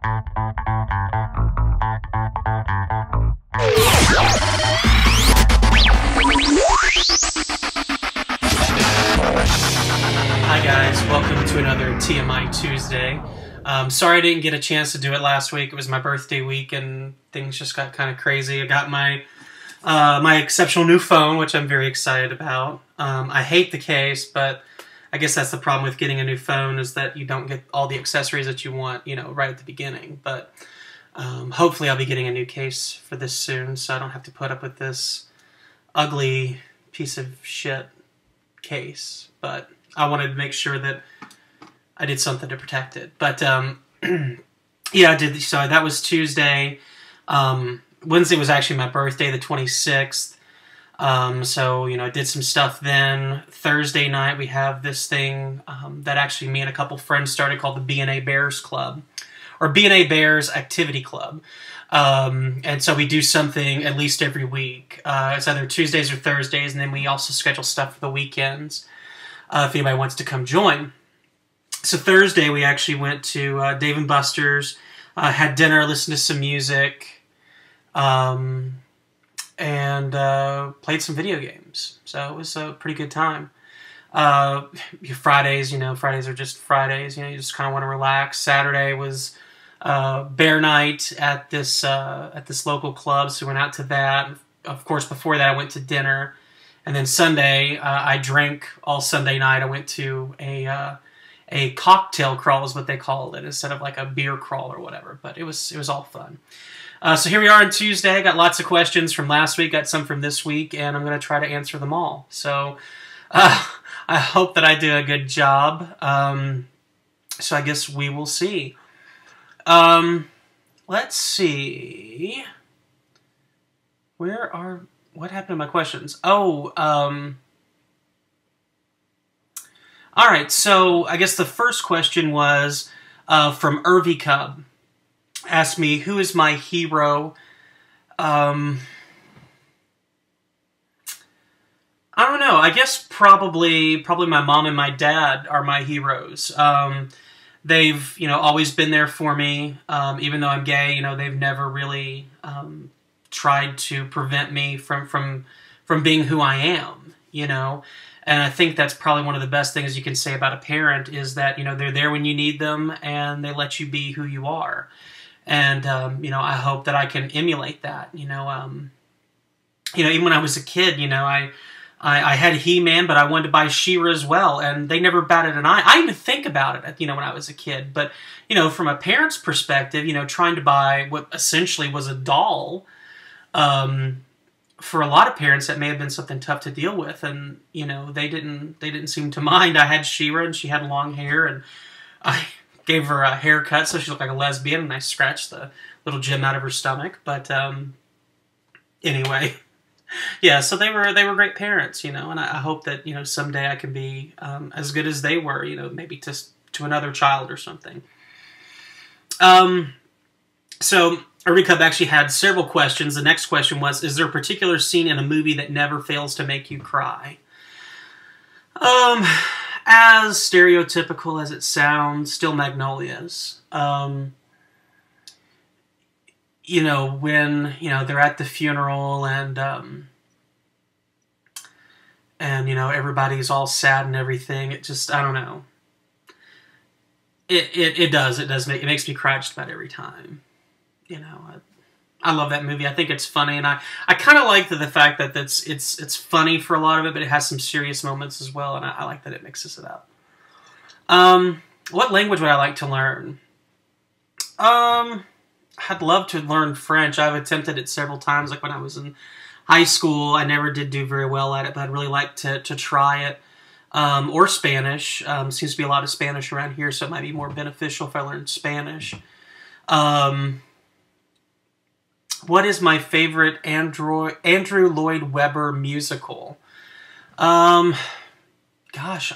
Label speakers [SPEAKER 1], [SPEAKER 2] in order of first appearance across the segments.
[SPEAKER 1] Hi guys, welcome to another TMI Tuesday. Sorry I didn't get a chance to do it last week. It was my birthday week and things just got kind of crazy. I got my exceptional new phone, which I'm very excited about. I hate the case, but I guess that's the problem with getting a new phone, is that you don't get all the accessories that you want, you know, right at the beginning. But hopefully I'll be getting a new case for this soon, so I don't have to put up with this ugly piece of shit case. But I wanted to make sure that I did something to protect it. But yeah, I did. So that was Tuesday. Wednesday was actually my birthday, the 26th. So, you know, I did some stuff then. Thursday night, we have this thing that actually me and a couple friends started called the B&A Bears Club, or B&A Bears Activity Club. And so we do something at least every week. It's either Tuesdays or Thursdays, and then we also schedule stuff for the weekends if anybody wants to come join. So Thursday, we actually went to Dave & Buster's, had dinner, listened to some music, and played some video games. So it was a pretty good time. Fridays, you know, Fridays are just Fridays. You know, you just kind of want to relax. Saturday was bear night at this local club, so we went out to that. Of course, before that, I went to dinner, and then Sunday, I drank all Sunday night. I went to a cocktail crawl, is what they called it, instead of like a beer crawl or whatever. But it was all fun. So here we are on Tuesday. I got lots of questions from last week, got some from this week, and I'm going to try to answer them all. So I hope that I do a good job. So I guess we will see. Let's see. What happened to my questions? Oh, all right, so I guess the first question was from Irvy Cub. Asked me, who is my hero? I don't know. I guess probably my mom and my dad are my heroes. They've, you know, always been there for me. Even though I'm gay, you know, they've never really tried to prevent me from being who I am, you know. And I think that's probably one of the best things you can say about a parent, is that, you know, they're there when you need them and they let you be who you are. And, you know, I hope that I can emulate that, you know, even when I was a kid, you know, I had He-Man, but I wanted to buy She-Ra as well, and they never batted an eye. I didn't even think about it, you know, when I was a kid. But, you know, from a parent's perspective, you know, trying to buy what essentially was a doll, for a lot of parents, that may have been something tough to deal with, and, you know, they didn't seem to mind. I had She-Ra, and she had long hair, and I gave her a haircut so she looked like a lesbian, and I scratched the little gem out of her stomach. But anyway, yeah. So they were great parents, you know, and I hope that, you know, someday I can be as good as they were, you know, maybe to another child or something. So Irvy Cub actually had several questions. The next question was, is there a particular scene in a movie that never fails to make you cry? As stereotypical as it sounds, still Magnolias. You know, when, you know, they're at the funeral and you know, everybody's all sad and everything. It just, I don't know. It makes me cry just about every time. You know, I love that movie. I think it's funny, and I kind of like the fact that it's funny for a lot of it, but it has some serious moments as well, and I like that it mixes it up. What language would I like to learn? I'd love to learn French. I've attempted it several times, like when I was in high school. I never did do very well at it, but I'd really like to try it. Or Spanish. Seems to be a lot of Spanish around here, so it might be more beneficial if I learned Spanish. What is my favorite Andrew Lloyd Webber musical? Gosh,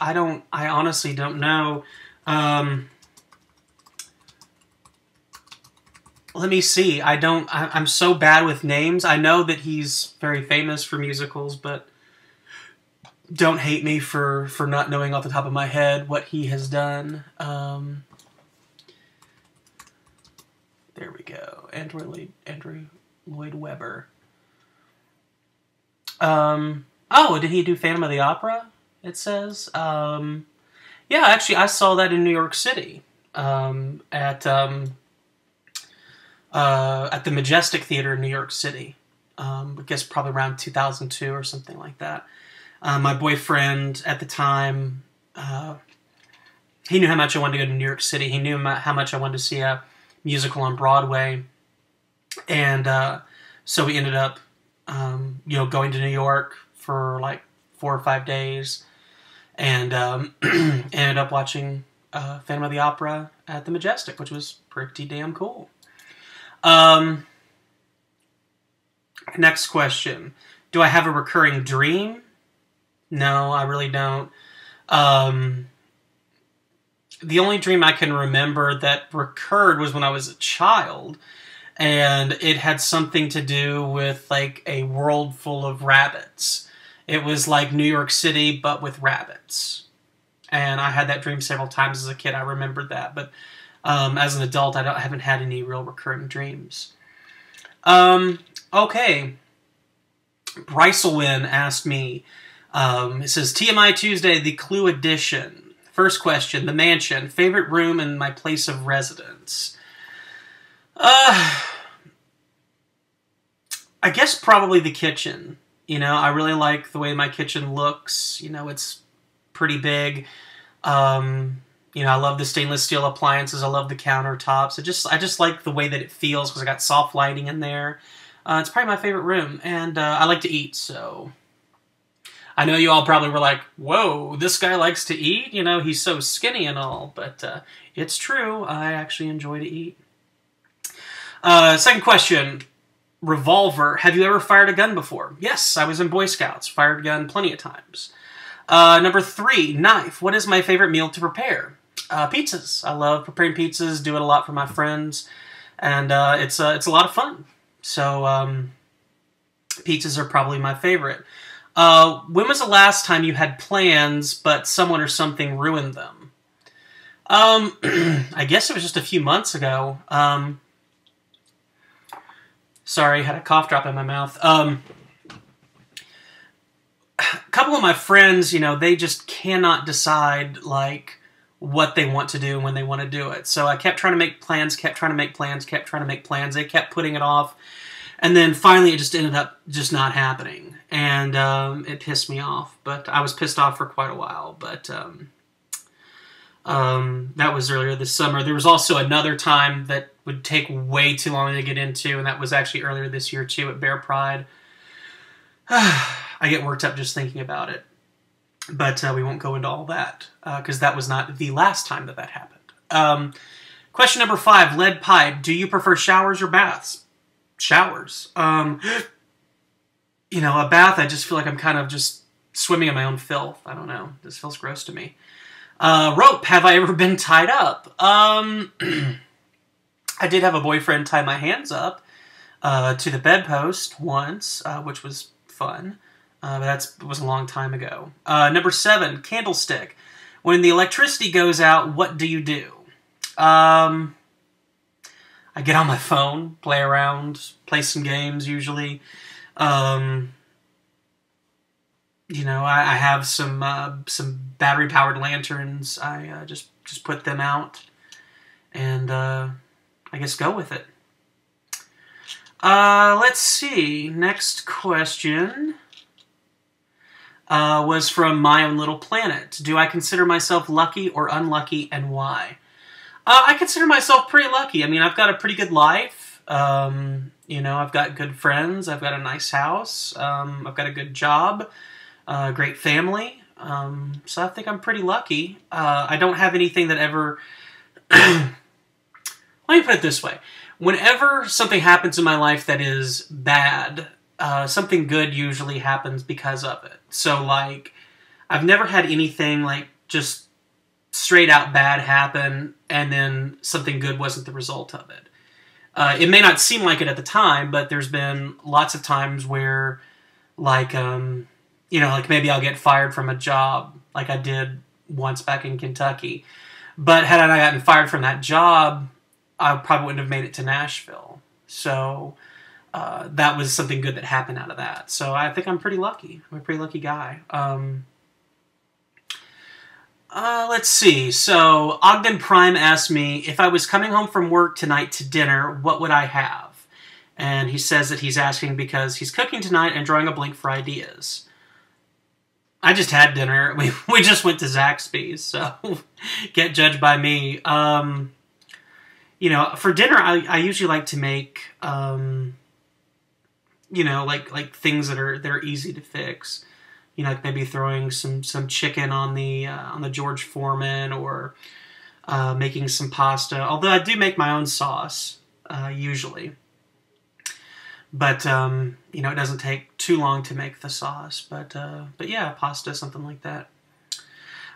[SPEAKER 1] I honestly don't know. Let me see. I'm so bad with names. I know that he's very famous for musicals, but don't hate me for not knowing off the top of my head what he has done. There we go. Andrew Lloyd Webber. Oh, did he do Phantom of the Opera? It says. Yeah, actually, I saw that in New York City at the Majestic Theater in New York City. I guess probably around 2002 or something like that. My boyfriend at the time, he knew how much I wanted to go to New York City. He knew how much I wanted to see a musical on Broadway, and so we ended up, going to New York for like 4 or 5 days, and ended up watching Phantom of the Opera at the Majestic, which was pretty damn cool. Next question. Do I have a recurring dream? No, I really don't. The only dream I can remember that recurred was when I was a child, and it had something to do with like a world full of rabbits. It was like New York City, but with rabbits. And I had that dream several times as a kid. I remembered that, but as an adult, I haven't had any real recurring dreams. Okay. Brycelwin asked me, it says, TMI Tuesday, the Clue Edition. First question, the mansion, favorite room and my place of residence. I guess probably the kitchen. I really like the way my kitchen looks. It's pretty big. I love the stainless steel appliances. I love the countertops. I just like the way that it feels because I got soft lighting in there. It's probably my favorite room, and I like to eat, so I know you all probably were like, whoa, this guy likes to eat? He's so skinny and all, but it's true. I actually enjoy to eat. Second question, revolver. Have you ever fired a gun before? Yes, I was in Boy Scouts. Fired a gun plenty of times. Number 3, knife. What is my favorite meal to prepare? Pizzas. I love preparing pizzas, do it a lot for my friends, and it's a lot of fun. So pizzas are probably my favorite. When was the last time you had plans, but someone or something ruined them? I guess it was just a few months ago. Sorry, had a cough drop in my mouth. A couple of my friends, they just cannot decide, like, what they want to do and when they want to do it. So I kept trying to make plans, They kept putting it off. And then finally it just ended up just not happening. And it pissed me off. But I was pissed off for quite a while. But that was earlier this summer. There was also another time that would take way too long to get into, and that was actually earlier this year too at Bear Pride. I get worked up just thinking about it. But we won't go into all that, because that was not the last time that happened. Question number 5, lead pipe. Do you prefer showers or baths? Showers. A bath, I just feel like I'm kind of just swimming in my own filth. I don't know. This feels gross to me. Rope. Have I ever been tied up? I did have a boyfriend tie my hands up to the bedpost once, which was fun. But that was a long time ago. Number 7, candlestick. When the electricity goes out, what do you do? I get on my phone, play around, play some games usually. I have some battery-powered lanterns. I just put them out, and I guess go with it. Let's see. Next question was from My Own Little Planet. Do I consider myself lucky or unlucky, and why? I consider myself pretty lucky. I mean, I've got a pretty good life. I've got good friends. I've got a nice house. I've got a good job. Great family. So I think I'm pretty lucky. I don't have anything that ever... Let me put it this way. Whenever something happens in my life that is bad, something good usually happens because of it. So, like, I've never had anything, like, just straight out bad happen and then something good wasn't the result of it. It may not seem like it at the time, but there's been lots of times where, like, like maybe I'll get fired from a job, like I did once back in Kentucky. But had I gotten fired from that job, I probably wouldn't have made it to Nashville. So that was something good that happened out of that. So I think I'm pretty lucky. I'm a pretty lucky guy. Let's see. So Ogden Prime asked me, if I was coming home from work tonight to dinner, what would I have? And he says that he's asking because he's cooking tonight and drawing a blank for ideas. I just had dinner. We just went to Zaxby's, so get judged by me. You know, for dinner, I usually like to make, you know, like things that are easy to fix. You know, like maybe throwing some chicken on the George Foreman, or making some pasta. Although I do make my own sauce usually, but you know, it doesn't take too long to make the sauce. But yeah, pasta, something like that.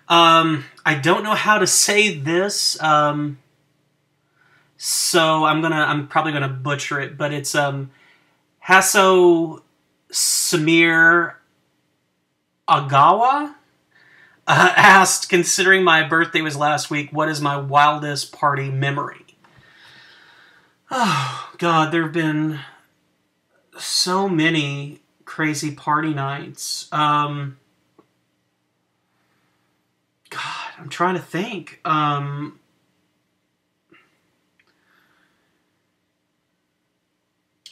[SPEAKER 1] I don't know how to say this, so I'm probably gonna butcher it. But it's Hasso Samir Agawa asked, considering my birthday was last week, what is my wildest party memory? Oh, God, there have been so many crazy party nights. God, I'm trying to think.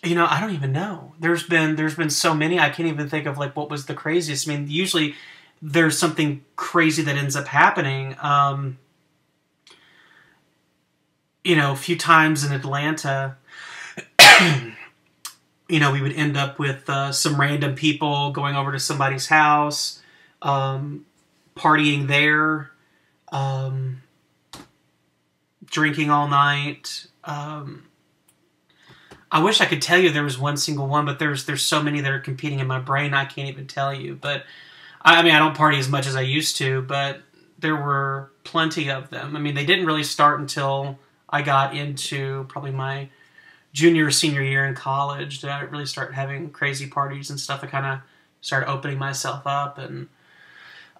[SPEAKER 1] You know, I don't even know. There's been so many, I can't even think of like what was the craziest. I mean, usually there's something crazy that ends up happening. You know, a few times in Atlanta, you know, we would end up with some random people going over to somebody's house, partying there, drinking all night. I wish I could tell you there was one single one, but there's so many that are competing in my brain, I can't even tell you. But I mean, I don't party as much as I used to, but there were plenty of them. I mean, they didn't really start until I got into probably my junior or senior year in college. Did I really start having crazy parties and stuff? I kind of started opening myself up, and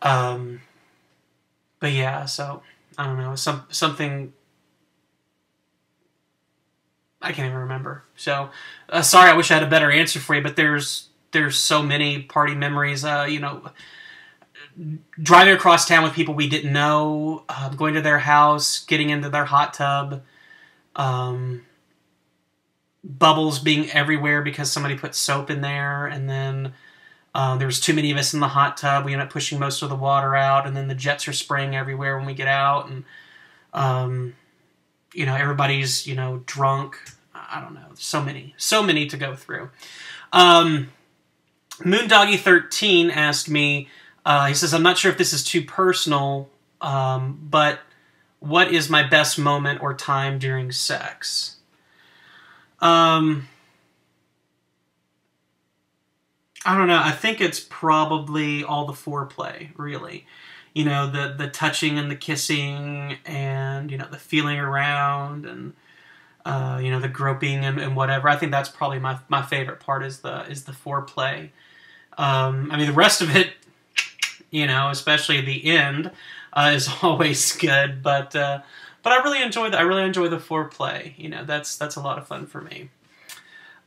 [SPEAKER 1] but yeah, so I don't know, something. I can't even remember. So, sorry, I wish I had a better answer for you, but there's so many party memories. You know, driving across town with people we didn't know, going to their house, getting into their hot tub, bubbles being everywhere because somebody put soap in there, and then there was too many of us in the hot tub. We ended up pushing most of the water out, and then the jets are spraying everywhere when we get out, and you know, everybody's, you know, drunk. I don't know. So many to go through. Moondoggy13 asked me, he says, I'm not sure if this is too personal, but what is my best moment or time during sex? I don't know. I think it's probably all the foreplay, really. You know, the touching and the kissing, and, you know, the feeling around, and you know, the groping and whatever. I think that's probably my favorite part is the foreplay. I mean, the rest of it, you know, especially the end, is always good. But I really enjoy the foreplay. You know, that's a lot of fun for me.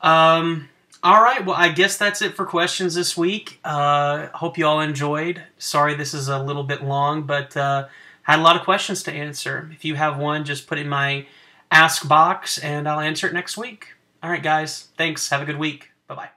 [SPEAKER 1] All right, well, I guess that's it for questions this week. Hope you all enjoyed. Sorry this is a little bit long, but had a lot of questions to answer. If you have one, just put it in my Ask box, and I'll answer it next week. All right, guys. Thanks. Have a good week. Bye-bye.